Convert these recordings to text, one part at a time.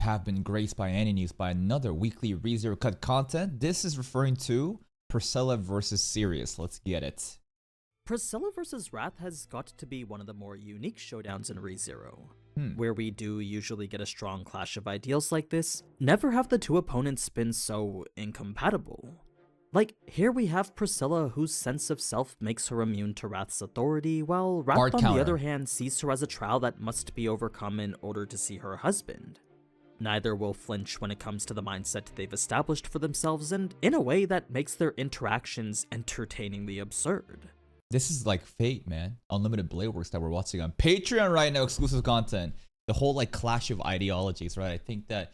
have been graced by AniNews by another weekly ReZero cut content. This is referring to Priscilla versus Sirius. Let's get it. Priscilla vs. Wrath has got to be one of the more unique showdowns in ReZero. Where we do usually get a strong clash of ideals like this, never have the two opponents been so incompatible. Like, here we have Priscilla, whose sense of self makes her immune to Wrath's authority, while Wrath on the other hand sees her as a trial that must be overcome in order to see her husband. Neither will flinch when it comes to the mindset they've established for themselves, and in a way that makes their interactions entertainingly absurd. This is like fate, man. Unlimited Blade Works that we're watching on Patreon right now, exclusive content. The whole like clash of ideologies, right? I think that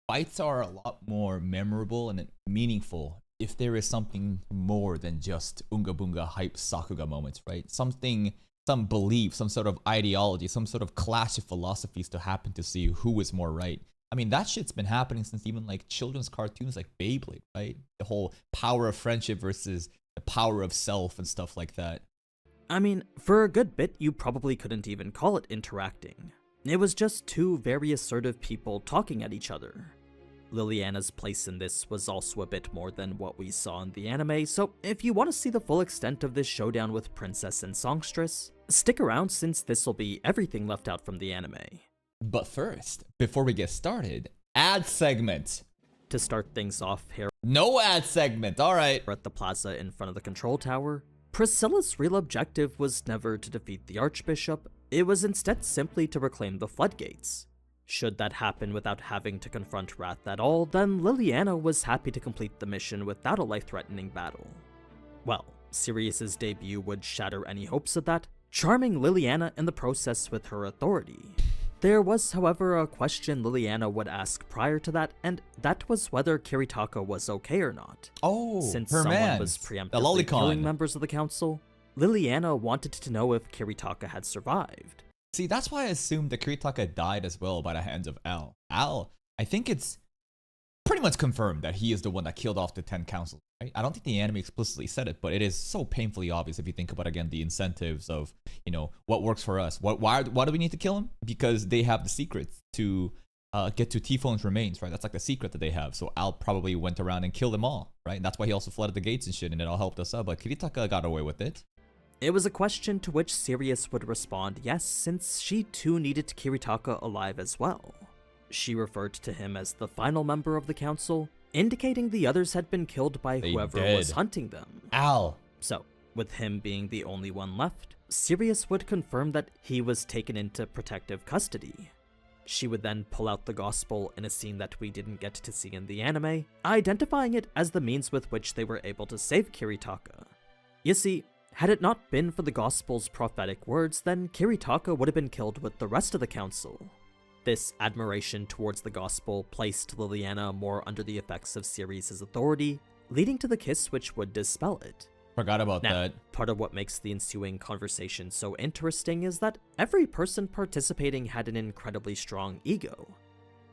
fights are a lot more memorable and meaningful if there is something more than just Unga Bunga hype Sakuga moments, right? Something, some belief, some sort of ideology, some sort of clash of philosophies to happen to see who is more right. I mean, that shit's been happening since even like children's cartoons like Beyblade, right? The whole power of friendship versus the power of self and stuff like that. I mean, for a good bit, you probably couldn't even call it interacting. It was just two very assertive people talking at each other. Liliana's place in this was also a bit more than what we saw in the anime, so if you want to see the full extent of this showdown with Princess and Songstress, stick around since this'll be everything left out from the anime. But first, before we get started, ad segment. To start things off here, no ad segment, alright. At the plaza in front of the control tower, Priscilla's real objective was never to defeat the Archbishop, it was instead simply to reclaim the floodgates. Should that happen without having to confront Wrath at all, then Liliana was happy to complete the mission without a life-threatening battle. Well, Sirius's debut would shatter any hopes of that, charming Liliana in the process with her authority. There was, however, a question Liliana would ask prior to that, and that was whether Kiritaka was okay or not. Oh, since her someone man, was preemptively killing members of the council, Liliana wanted to know if Kiritaka had survived. See, that's why I assumed that Kiritaka died as well by the hands of Al. Al, I think it's pretty much confirmed that he is the one that killed off the 10 councils, right? I don't think the anime explicitly said it, but it is so painfully obvious if you think about, again, the incentives of, you know, what works for us. Why do we need to kill him? Because they have the secrets to get to Tifon's remains, right? That's like the secret that they have. So Al probably went around and killed them all, right? And that's why he also flooded the gates and shit, and it all helped us out. But Kiritaka got away with it. It was a question to which Sirius would respond yes, since she too needed Kiritaka alive as well. She referred to him as the final member of the council, indicating the others had been killed by whoever was hunting them. Al. So, with him being the only one left, Sirius would confirm that he was taken into protective custody. She would then pull out the gospel in a scene that we didn't get to see in the anime, identifying it as the means with which they were able to save Kiritaka. You see, had it not been for the gospel's prophetic words, then Kiritaka would have been killed with the rest of the council. This admiration towards the gospel placed Liliana more under the effects of Sirius's authority, leading to the kiss which would dispel it. Forgot about that. Part of what makes the ensuing conversation so interesting is that every person participating had an incredibly strong ego.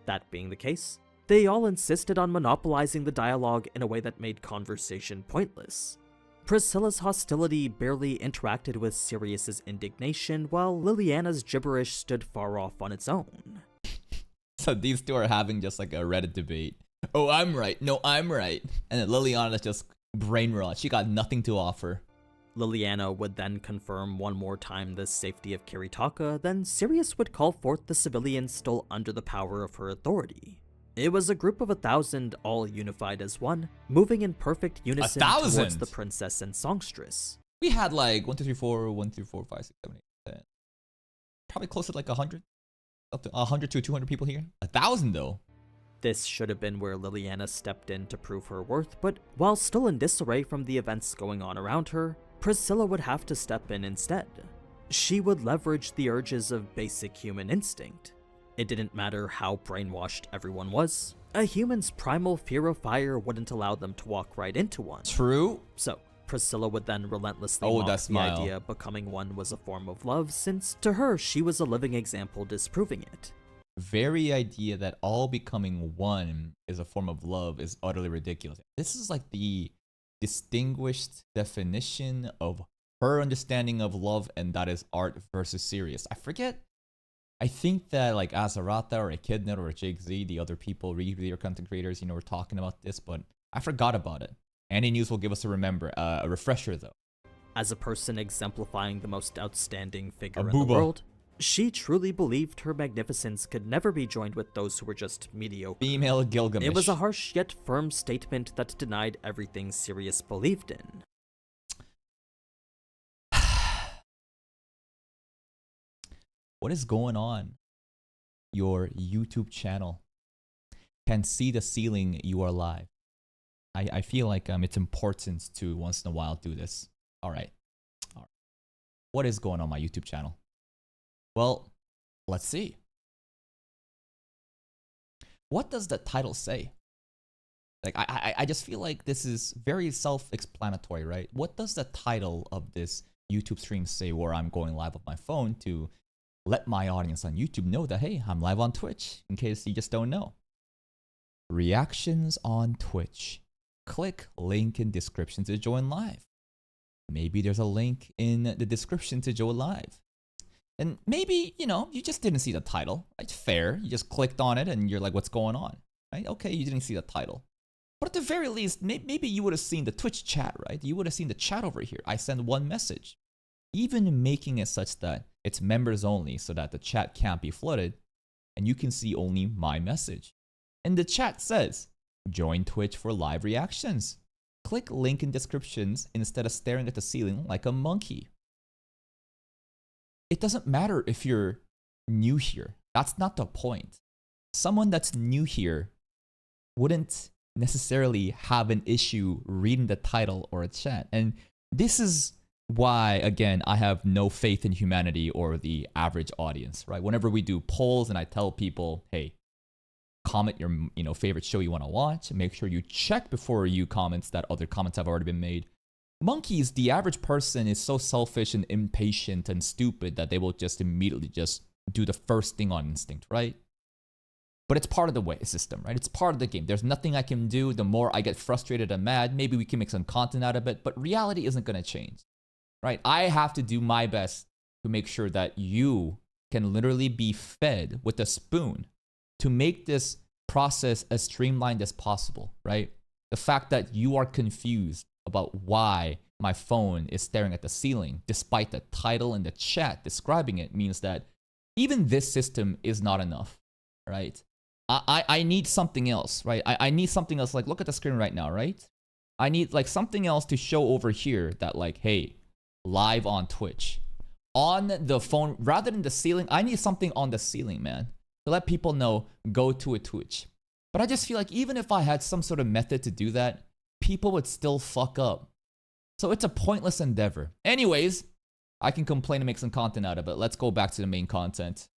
That being the case, they all insisted on monopolizing the dialogue in a way that made conversation pointless. Priscilla's hostility barely interacted with Sirius's indignation, while Liliana's gibberish stood far off on its own. So these two are having just like a Reddit debate. Oh, I'm right. No, I'm right. And then Liliana's just brain rot. She got nothing to offer. Liliana would then confirm one more time the safety of Kiritaka, then Sirius would call forth the civilians still under the power of her authority. It was a group of 1,000, all unified as one, moving in perfect unison towards the princess and songstress. We had like 1, 2, 3, 4, 1, 2, 4, 5, 6, 7, 8, 10. Probably close to like 100. Up to 100 to 200 people here. 1,000 though. This should have been where Liliana stepped in to prove her worth, but while still in disarray from the events going on around her, Priscilla would have to step in instead. She would leverage the urges of basic human instinct. It didn't matter how brainwashed everyone was. A human's primal fear of fire wouldn't allow them to walk right into one. True. So, Priscilla would then relentlessly mock the idea becoming one was a form of love, since to her she was a living example disproving it. Very idea that all becoming one is a form of love is utterly ridiculous. This is like the distinguished definition of her understanding of love, and that is art versus Sirius. I forget I think that like Azarata or Echidna or Jake Z, the other people, ReZero content creators, were talking about this, but I forgot about it. AniNews will give us a refresher though. As a person exemplifying the most outstanding figure in the world, she truly believed her magnificence could never be joined with those who were just mediocre. Female Gilgamesh. It was a harsh yet firm statement that denied everything Sirius believed in. What is going on? Your YouTube channel can see the ceiling. You are live. I feel like it's important to once in a while do this. All right. What is going on my YouTube channel? Well, let's see. What does the title say? Like I just feel like this is very self-explanatory, right? What does the title of this YouTube stream say where I'm going live with my phone to let my audience on YouTube know that, hey, I'm live on Twitch, in case you just don't know. Reactions on Twitch. Click link in description to join live. Maybe there's a link in the description to join live. And maybe, you just didn't see the title. It's fair. You just clicked on it and you're like, what's going on? Right? Okay, you didn't see the title. But at the very least, maybe you would have seen the Twitch chat, right? You would have seen the chat over here. I send one message. Even making it such that it's members only so that the chat can't be flooded and you can see only my message. And the chat says, join Twitch for live reactions. Click link in descriptions instead of staring at the ceiling like a monkey. It doesn't matter if you're new here. That's not the point. Someone that's new here wouldn't necessarily have an issue reading the title or a chat. And this is why, again, I have no faith in humanity or the average audience, right? Whenever we do polls and I tell people, hey, comment your favorite show you want to watch, make sure you check before you comment that other comments have already been made. Monkeys, the average person is so selfish and impatient and stupid that they will just immediately just do the first thing on instinct, right? But it's part of the system, right? It's part of the game. There's nothing I can do. The more I get frustrated and mad, maybe we can make some content out of it, but reality isn't going to change. Right? I have to do my best to make sure that you can literally be fed with a spoon to make this process as streamlined as possible, right? The fact that you are confused about why my phone is staring at the ceiling, despite the title and the chat describing it, means that even this system is not enough, right? I need something else, right? I need something else. Like, look at the screen right now, right? I need like something else to show over here that like, hey, live on Twitch. On the phone, rather than the ceiling, I need something on the ceiling, man. To let people know, go to a Twitch. But I just feel like even if I had some sort of method to do that, people would still fuck up. So it's a pointless endeavor. Anyways, I can complain and make some content out of it. Let's go back to the main content.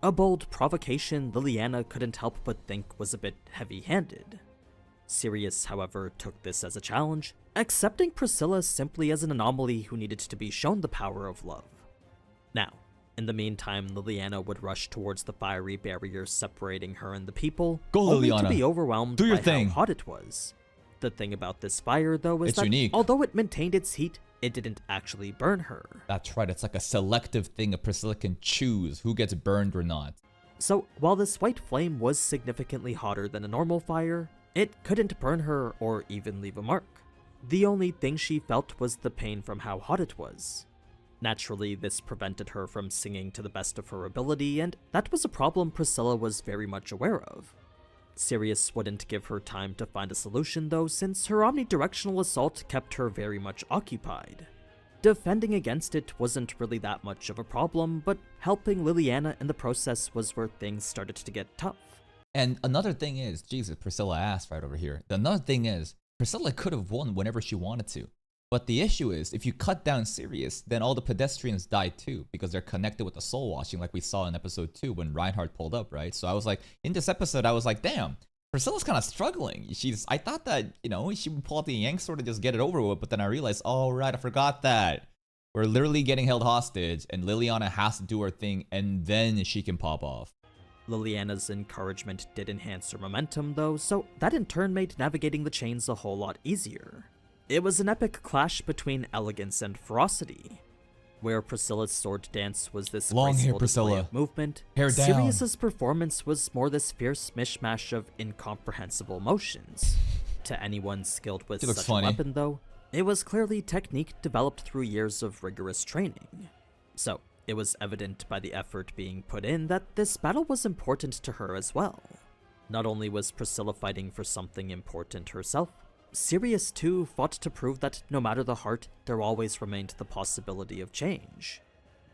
A bold provocation Liliana couldn't help but think was a bit heavy-handed. Sirius, however, took this as a challenge, accepting Priscilla simply as an anomaly who needed to be shown the power of love. Now, in the meantime, Liliana would rush towards the fiery barrier separating her and the people, only to be overwhelmed by how hot it was. The thing about this fire, though, is that unique. Although it maintained its heat, it didn't actually burn her. That's right, it's like a selective thing a Priscilla can choose who gets burned or not. So, while this white flame was significantly hotter than a normal fire, it couldn't burn her or even leave a mark. The only thing she felt was the pain from how hot it was. Naturally, this prevented her from singing to the best of her ability, and that was a problem Priscilla was very much aware of. Sirius wouldn't give her time to find a solution though, since her omnidirectional assault kept her very much occupied. Defending against it wasn't really that much of a problem, but helping Liliana in the process was where things started to get tough. And another thing is, Jesus, Priscilla asked right over here. Another thing is, Priscilla could have won whenever she wanted to. But the issue is, if you cut down Sirius, then all the pedestrians die too, because they're connected with the soul washing like we saw in episode 2 when Reinhardt pulled up, right? So I was like, in this episode, I was like, damn, Priscilla's kind of struggling. I thought that, she would pull out the Yank sword and just get it over with, but then I realized, oh, right, I forgot that. We're literally getting held hostage, and Liliana has to do her thing, and then she can pop off. Liliana's encouragement did enhance her momentum though, so that in turn made navigating the chains a whole lot easier. It was an epic clash between elegance and ferocity. Where Priscilla's sword dance was this Long hair graceful display Priscilla. of movement, Hair down. Sirius's performance was more this fierce mishmash of incomprehensible motions. To anyone skilled with She looks such funny. a weapon, though, it was clearly technique developed through years of rigorous training. So, it was evident by the effort being put in that this battle was important to her as well. Not only was Priscilla fighting for something important herself, Sirius too fought to prove that no matter the heart, there always remained the possibility of change.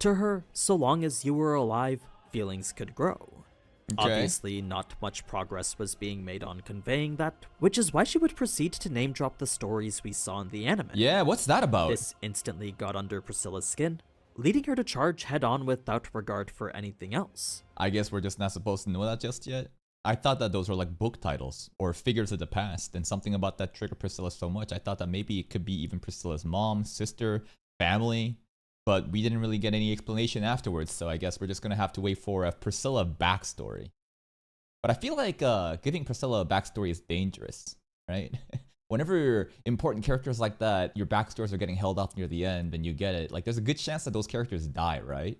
To her, so long as you were alive, feelings could grow. Okay. Obviously, not much progress was being made on conveying that, which is why she would proceed to name drop the stories we saw in the anime. Yeah, what's that about? This instantly got under Priscilla's skin, leading her to charge head-on without regard for anything else. I guess we're just not supposed to know that just yet. I thought that those were like book titles or figures of the past, and something about that triggered Priscilla so much. I thought that maybe it could be even Priscilla's mom, sister, family, but we didn't really get any explanation afterwards, so I guess we're just gonna have to wait for a Priscilla backstory. But I feel like giving Priscilla a backstory is dangerous, right? Whenever important characters like that, your backstories are getting held off near the end and you get it, like there's a good chance that those characters die, right?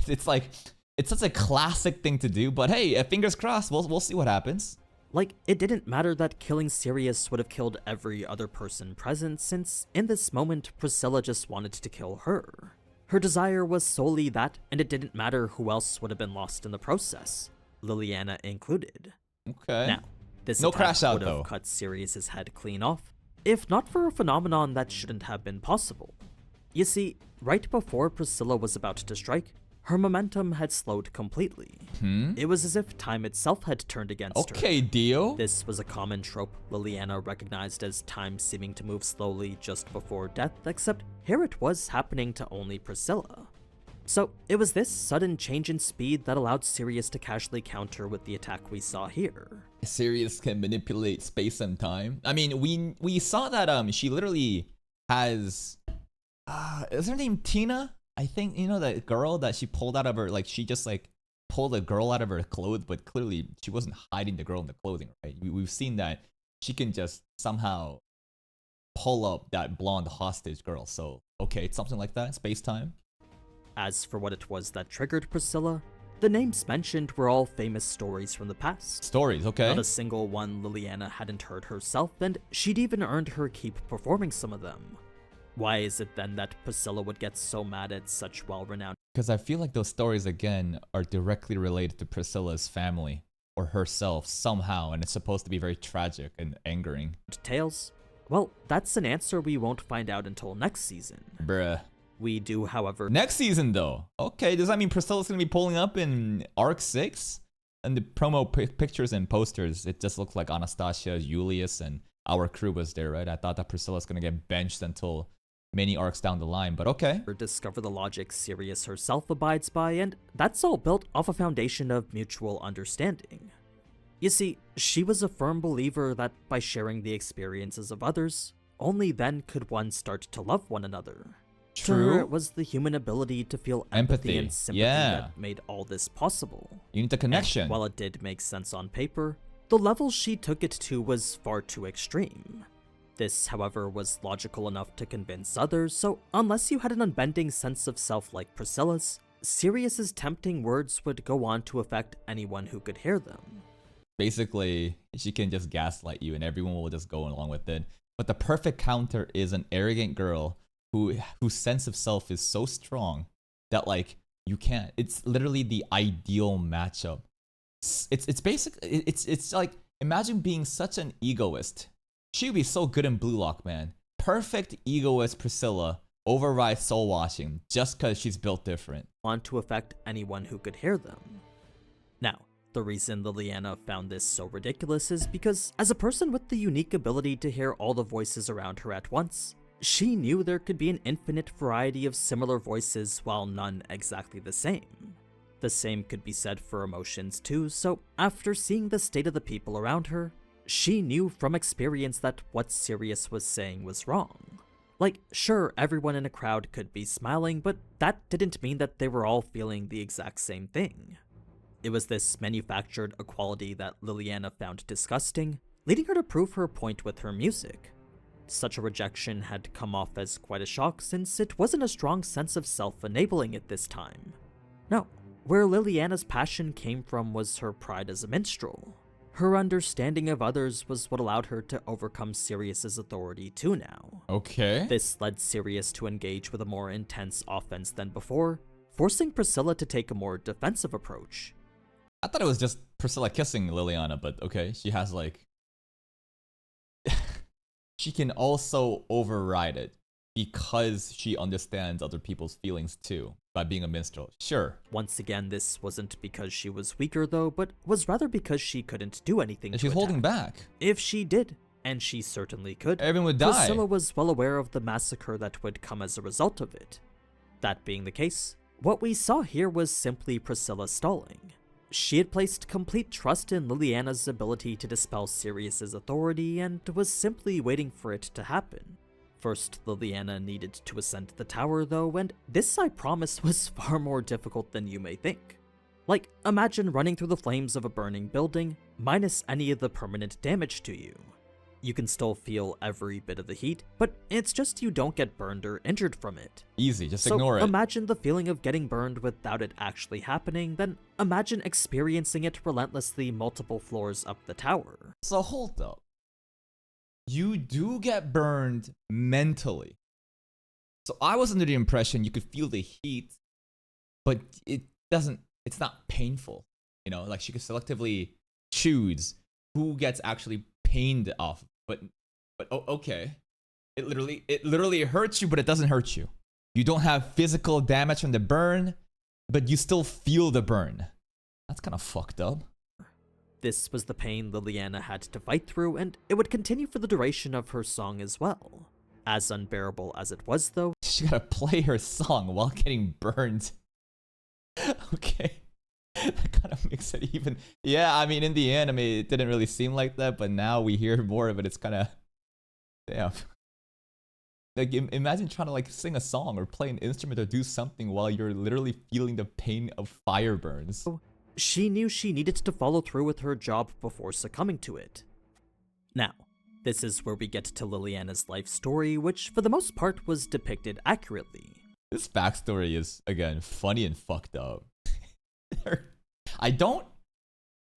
It's like, it's such a classic thing to do, but hey, fingers crossed, we'll see what happens. Like, it didn't matter that killing Sirius would have killed every other person present, since in this moment, Priscilla just wanted to kill her. Her desire was solely that, and it didn't matter who else would have been lost in the process, Liliana included. Okay. Now, this No attack crash out, would have though. cut Sirius's head clean off, if not for a phenomenon that shouldn't have been possible. You see, right before Priscilla was about to strike, her momentum had slowed completely. It was as if time itself had turned against her. Okay, Dio. This was a common trope Liliana recognized as time seeming to move slowly just before death, except here it was happening to only Priscilla. So it was this sudden change in speed that allowed Sirius to casually counter with the attack we saw here. Sirius can manipulate space and time. I mean, we saw that she literally has is her name Tina? I think, you know, that girl that she pulled out of her, like she just like pulled a girl out of her clothes, but clearly she wasn't hiding the girl in the clothing, right? We've seen that she can just somehow pull up that blonde hostage girl. So okay, it's something like that, space time. As for what it was that triggered Priscilla, the names mentioned were all famous stories from the past. Stories, okay. Not a single one Liliana hadn't heard herself, and she'd even earned her keep performing some of them. Why is it then that Priscilla would get so mad at such well-renowned Because I feel like those stories again are directly related to Priscilla's family or herself somehow, and it's supposed to be very tragic and angering. tales? Well, that's an answer we won't find out until next season. Bruh. We do, however, Next season though. Okay, does that mean Priscilla's gonna be pulling up in Arc 6? And the promo pictures and posters, it just looks like Anastasia, Julius, and our crew was there, right? I thought that Priscilla's gonna get benched until many arcs down the line, but okay. discover the logic Sirius herself abides by, and that's all built off a foundation of mutual understanding. You see, she was a firm believer that by sharing the experiences of others, only then could one start to love one another. To her, it was the human ability to feel empathy and sympathy that made all this possible. You need the connection. And while it did make sense on paper, the level she took it to was far too extreme. This, however, was logical enough to convince others, so unless you had an unbending sense of self like Priscilla's, Sirius's tempting words would go on to affect anyone who could hear them. Basically, she can just gaslight you and everyone will just go along with it. But the perfect counter is an arrogant girl whose sense of self is so strong that like you can't. It's literally the ideal matchup. It's basically it's like, imagine being such an egoist. She'd be so good in Blue Lock, man. Perfect egoist Priscilla overrides soul washing just because she's built different. Want to affect anyone who could hear them. Now, the reason Liliana found this so ridiculous is because, as a person with the unique ability to hear all the voices around her at once, she knew there could be an infinite variety of similar voices while none exactly the same. The same could be said for emotions too, so after seeing the state of the people around her, she knew from experience that what Sirius was saying was wrong. Like, sure, everyone in a crowd could be smiling, but that didn't mean that they were all feeling the exact same thing. It was this manufactured equality that Liliana found disgusting, leading her to prove her point with her music. such a rejection had come off as quite a shock since it wasn't a strong sense of self-enabling at this time. No, where Liliana's passion came from was her pride as a minstrel. Her understanding of others was what allowed her to overcome Sirius's authority too now. Okay. This led Sirius to engage with a more intense offense than before, forcing Priscilla to take a more defensive approach. I thought it was just Priscilla kissing Liliana, but okay, she has like... she can also override it because she understands other people's feelings too, by being a minstrel. Sure. Once again, this wasn't because she was weaker though, but was rather because she couldn't do anything And to she's holding attack. back. If she did, and she certainly could, Everyone would die. Priscilla was well aware of the massacre that would come as a result of it. That being the case, what we saw here was simply Priscilla stalling. She had placed complete trust in Liliana's ability to dispel Sirius's authority and was simply waiting for it to happen. First, Liliana needed to ascend the tower though, and this, I promise, was far more difficult than you may think. Like, imagine running through the flames of a burning building, minus any of the permanent damage to you. You can still feel every bit of the heat, but it's just you don't get burned or injured from it. Easy, just ignore it. So imagine the feeling of getting burned without it actually happening, then imagine experiencing it relentlessly multiple floors up the tower. So hold up. You do get burned mentally. So I was under the impression you could feel the heat, but it's not painful. You know, like she could selectively choose who gets actually pained off. But oh, okay. It literally hurts you, but it doesn't hurt you. You don't have physical damage from the burn, but you still feel the burn. That's kind of fucked up. This was the pain Liliana had to fight through, and it would continue for the duration of her song as well. As unbearable as it was though, She gotta play her song while getting burned. Okay. That kind of makes it even... Yeah, I mean, in the end, it didn't really seem like that, but now we hear more of it. It's kind of... Damn. Like, imagine trying to, like, sing a song or play an instrument or do something while you're literally feeling the pain of fire burns. she knew she needed to follow through with her job before succumbing to it. Now, this is where we get to Liliana's life story, which for the most part was depicted accurately. This backstory is, again, funny and fucked up. I don't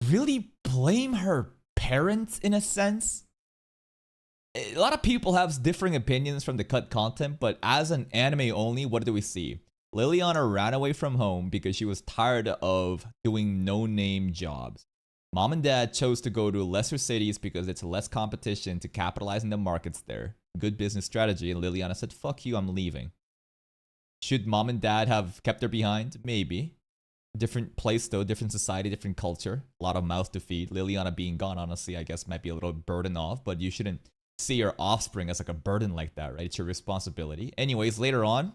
really blame her parents in a sense. A lot of people have differing opinions from the cut content, but as an anime only, what do we see? Liliana ran away from home because she was tired of doing no-name jobs. Mom and dad chose to go to lesser cities because it's less competition to capitalize in the markets there. Good business strategy, and Liliana said, fuck you, I'm leaving. Should mom and dad have kept her behind? Maybe. Different place though, different society, different culture. A lot of mouths to feed. Liliana being gone, honestly, I guess might be a little burden off, but you shouldn't see your offspring as like a burden like that, right? It's your responsibility. Anyways, later on,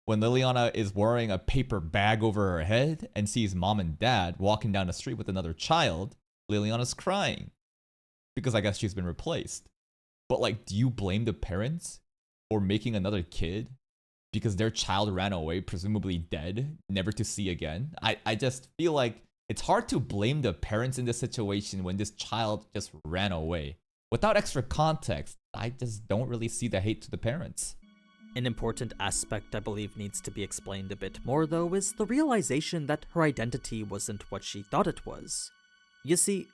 when Liliana is wearing a paper bag over her head and sees mom and dad walking down the street with another child, Liliana's crying. Because I guess she's been replaced. But like, do you blame the parents for making another kid? Because their child ran away, presumably dead, never to see again. I just feel like it's hard to blame the parents in this situation when this child just ran away. Without extra context, I just don't really see the hate to the parents. An important aspect I believe needs to be explained a bit more though is the realization that her identity wasn't what she thought it was. You see,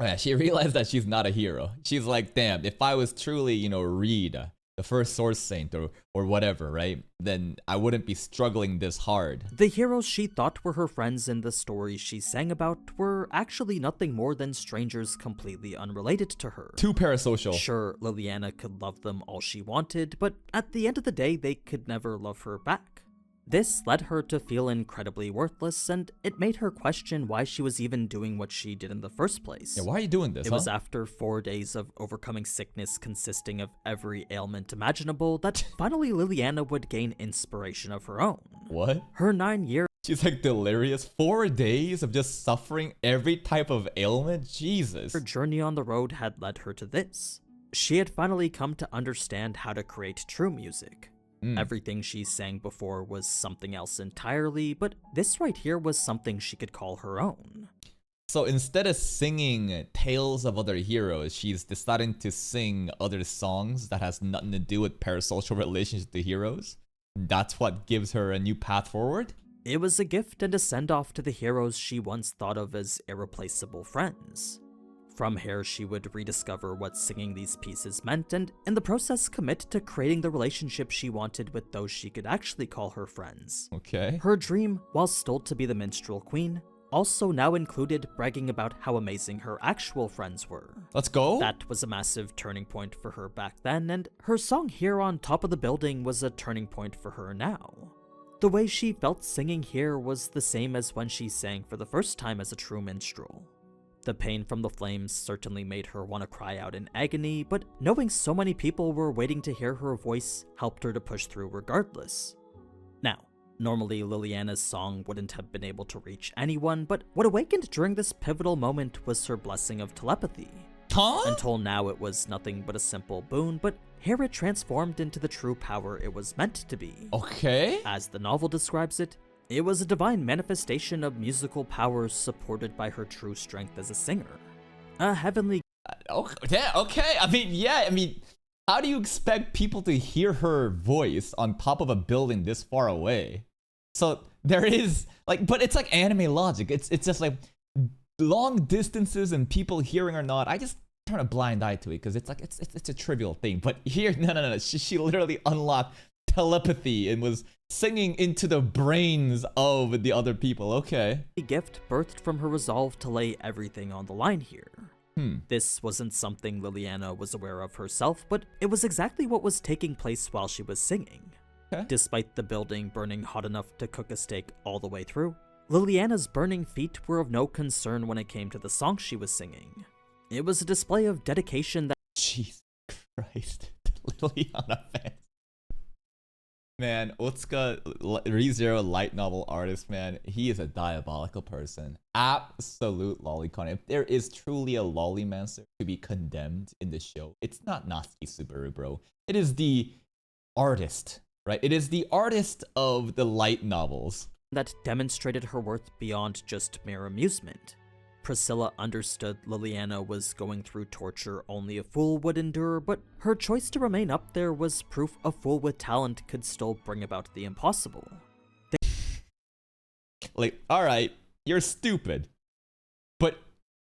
Yeah, she realized that she's not a hero. She's like, damn, if I was truly, Reed, the first Source Saint or whatever, right? Then I wouldn't be struggling this hard. the heroes she thought were her friends in the stories she sang about were actually nothing more than strangers completely unrelated to her. Too parasocial. Sure, Liliana could love them all she wanted, but at the end of the day, they could never love her back. This led her to feel incredibly worthless, and it made her question why she was even doing what she did in the first place. Yeah, why are you doing this, It huh? was after 4 days of overcoming sickness consisting of every ailment imaginable that finally Liliana would gain inspiration of her own. What? Her 9-year She's like delirious. 4 days of just suffering every type of ailment? Jesus. Her journey on the road had led her to this. She had finally come to understand how to create true music. Everything she sang before was something else entirely, but this right here was something she could call her own. So instead of singing tales of other heroes, she's deciding to sing other songs that has nothing to do with parasocial relationships to heroes. That's what gives her a new path forward? It was a gift and a send-off to the heroes she once thought of as irreplaceable friends. From here, she would rediscover what singing these pieces meant, and in the process commit to creating the relationship she wanted with those she could actually call her friends. Okay. Her dream, while still to be the minstrel queen, also now included bragging about how amazing her actual friends were. Let's go. That was a massive turning point for her back then, and her song here on top of the building was a turning point for her now. The way she felt singing here was the same as when she sang for the first time as a true minstrel. The pain from the flames certainly made her want to cry out in agony, but knowing so many people were waiting to hear her voice helped her to push through regardless. Now, normally Liliana's song wouldn't have been able to reach anyone, but what awakened during this pivotal moment was her blessing of telepathy. Huh? Until now it was nothing but a simple boon, but here it transformed into the true power it was meant to be. Okay. As the novel describes it, it was a divine manifestation of musical powers supported by her true strength as a singer. A heavenly... Okay. I mean, how do you expect people to hear her voice on top of a building this far away? So there is, like, but it's like anime logic. It's just like long distances and people hearing or not, I just turn a blind eye to it because it's like it's a trivial thing. But here, no. She literally unlocked telepathy and was singing into the brains of the other people. Okay. gift birthed from her resolve to lay everything on the line here. This wasn't something Liliana was aware of herself, but it was exactly what was taking place while she was singing. Okay. Despite the building burning hot enough to cook a steak all the way through, Liliana's burning feet were of no concern when it came to the song she was singing. It was a display of dedication that— Jesus Christ. Liliana fans. Man, Otsuka, ReZero light novel artist, man, he is a diabolical person. Absolute lolicon. If there is truly a lollymancer to be condemned in the show, it's not Natsuki Subaru, bro. It is the artist, right? It is the artist of the light novels that demonstrated her worth beyond just mere amusement. Priscilla understood Liliana was going through torture only a fool would endure, but her choice to remain up there was proof a fool with talent could still bring about the impossible. Like, alright, you're stupid, but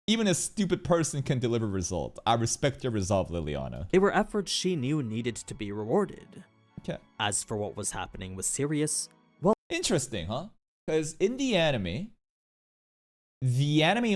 even a stupid person can deliver results. I respect your resolve, Liliana. They were efforts she knew needed to be rewarded. Okay. As for what was happening with Sirius, well— Interesting, huh? Because in the anime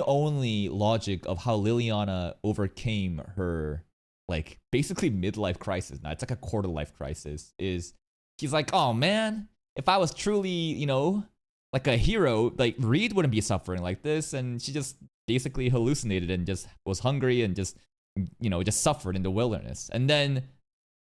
only logic of how Liliana overcame her, like, basically midlife crisis, now it's like a quarter life crisis, is she's like, oh man, if I was truly, you know, like a hero, like Reed wouldn't be suffering like this. And she just basically hallucinated and just was hungry and just, you know, just suffered in the wilderness. And then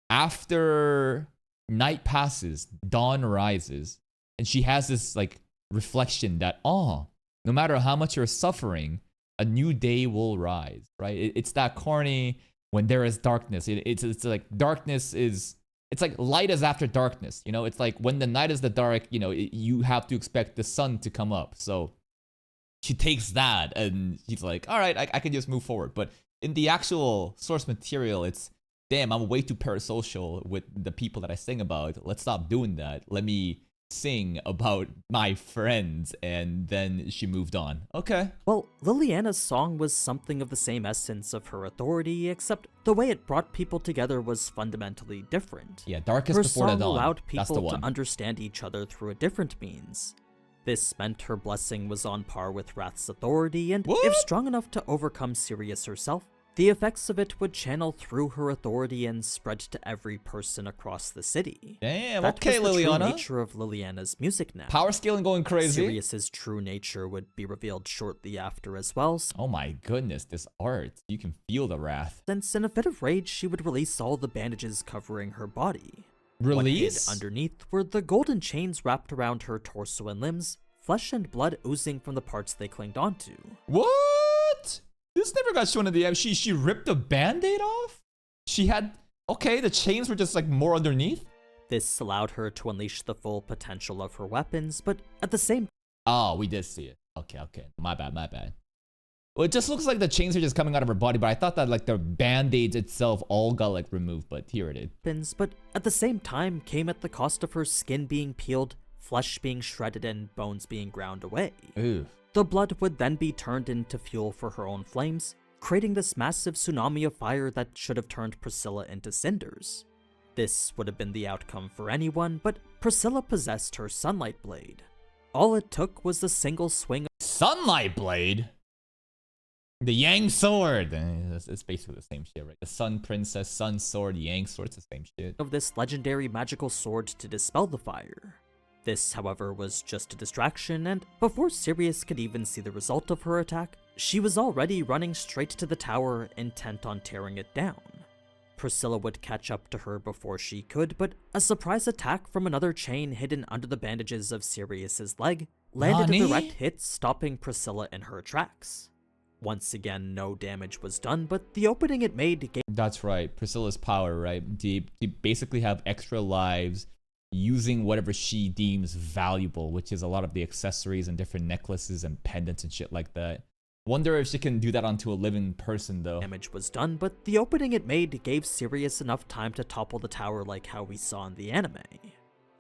after night passes, dawn rises, and she has this like reflection that, oh, no matter how much you're suffering, a new day will rise, right? It's that corny when there is darkness. It's like darkness is, it's like light is after darkness, you know? It's like when the night is the dark, you know, you have to expect the sun to come up. So she takes that and she's like, all right, I can just move forward. But in the actual source material, it's, damn, I'm way too parasocial with the people that I sing about. Let's stop doing that. Let me sing about my friends. And then she moved on. Okay. Well, Liliana's song was something of the same essence of her authority, except the way it brought people together was fundamentally different. Yeah, darkest her before the song dawn. allowed That's the people one. to understand each other through a different means. This meant her blessing was on par with Wrath's authority, and What? if strong enough to overcome Sirius herself, the effects of it would channel through her authority and spread to every person across the city. Damn, That okay, was the true Liliana. nature of Liliana's music now. Power scaling going crazy. Sirius's true nature would be revealed shortly after as well. Oh my goodness, this art. You can feel the wrath. Since in a fit of rage, she would release all the bandages covering her body. Release? What hid underneath were the golden chains wrapped around her torso and limbs, flesh and blood oozing from the parts they clinged onto. What? This never got shown in the end. She ripped the band-aid off? She had... Okay, the chains were just like more underneath? This allowed her to unleash the full potential of her weapons, but at the same Oh, we did see it. Okay. My bad. Well, it just looks like the chains are just coming out of her body, but I thought that like the band-aids itself all got like removed, but here it is. But at the same time came at the cost of her skin being peeled, flesh being shredded, and bones being ground away. Ooh. The blood would then be turned into fuel for her own flames, creating this massive tsunami of fire that should have turned Priscilla into cinders. This would have been the outcome for anyone, but Priscilla possessed her Sunlight Blade. All it took was a single swing of Sunlight Blade? The Yang Sword. It's basically the same shit, right? The Sun Princess, Sun Sword, Yang Sword, it's the same shit. Of this legendary magical sword to dispel the fire. This, however, was just a distraction, and before Sirius could even see the result of her attack, she was already running straight to the tower, intent on tearing it down. Priscilla would catch up to her before she could, but a surprise attack from another chain hidden under the bandages of Sirius's leg landed a direct hit, stopping Priscilla in her tracks. Once again, no damage was done, but the opening it made gave— That's right, Priscilla's power, right? To basically have extra lives using whatever she deems valuable, which is a lot of the accessories and different necklaces and pendants and shit like that. Wonder if she can do that onto a living person, though. Damage was done, but the opening it made gave Sirius enough time to topple the tower like how we saw in the anime.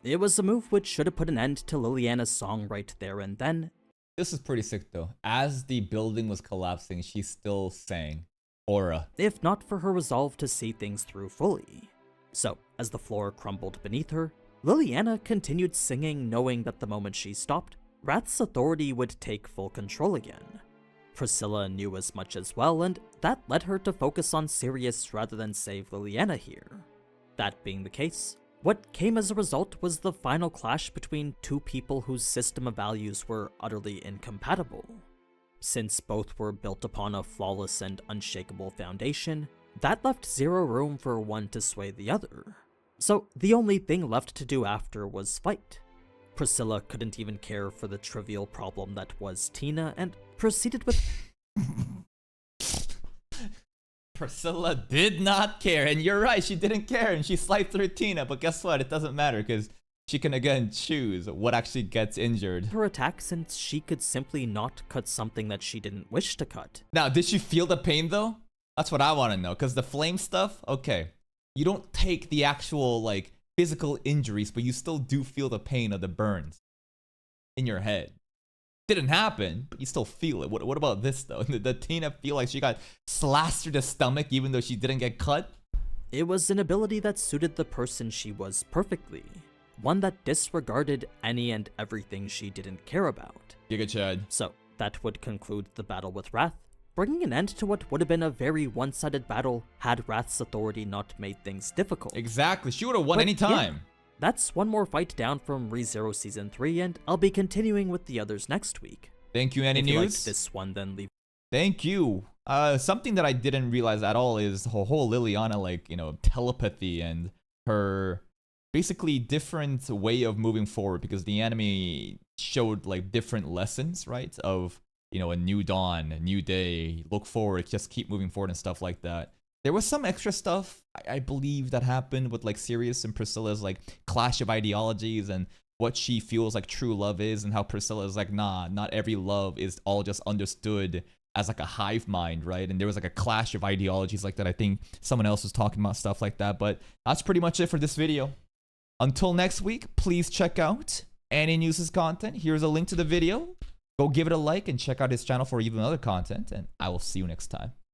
It was a move which should have put an end to Liliana's song right there and then. This is pretty sick, though. As the building was collapsing, she still sang Aura. If not for her resolve to see things through fully. So, as the floor crumbled beneath her, Liliana continued singing, knowing that the moment she stopped, Wrath's authority would take full control again. Priscilla knew as much as well, and that led her to focus on Sirius rather than save Liliana here. That being the case, what came as a result was the final clash between two people whose system of values were utterly incompatible. Since both were built upon a flawless and unshakable foundation, that left zero room for one to sway the other. So the only thing left to do after was fight. Priscilla couldn't even care for the trivial problem that was Tina, and proceeded with— Priscilla did not care, and you're right, she didn't care, and she sliced through Tina, but guess what? It doesn't matter, because she can again choose what actually gets injured. Her attack, since she could simply not cut something that she didn't wish to cut. Now, did she feel the pain, though? That's what I want to know, because the flame stuff, okay. You don't take the actual, like, physical injuries, but you still do feel the pain of the burns in your head. Didn't happen, but you still feel it. What about this, though? Did Tina feel like she got slashed through the stomach even though she didn't get cut? It was an ability that suited the person she was perfectly. One that disregarded any and everything she didn't care about. Giga Chad. So, that would conclude the battle with Wrath, bringing an end to what would have been a very one-sided battle had Wrath's authority not made things difficult. Exactly, she would have won any time. Yeah, that's one more fight down from ReZero Season 3, and I'll be continuing with the others next week. Thank you, AniNews. If you liked this one, then leave. Thank you. Something that I didn't realize at all is the whole Liliana, like, you know, telepathy and her basically different way of moving forward, because the anime showed like different lessons, right? Of, you know, a new dawn, a new day, look forward, just keep moving forward and stuff like that. There was some extra stuff, I believe, that happened with like Sirius and Priscilla's like clash of ideologies and what she feels like true love is, and how Priscilla is like, nah, not every love is all just understood as like a hive mind, right? And there was like a clash of ideologies like that. I think someone else was talking about stuff like that, but that's pretty much it for this video. Until next week, please check out AniNews' content. Here's a link to the video. Go give it a like and check out his channel for even other content, and I will see you next time.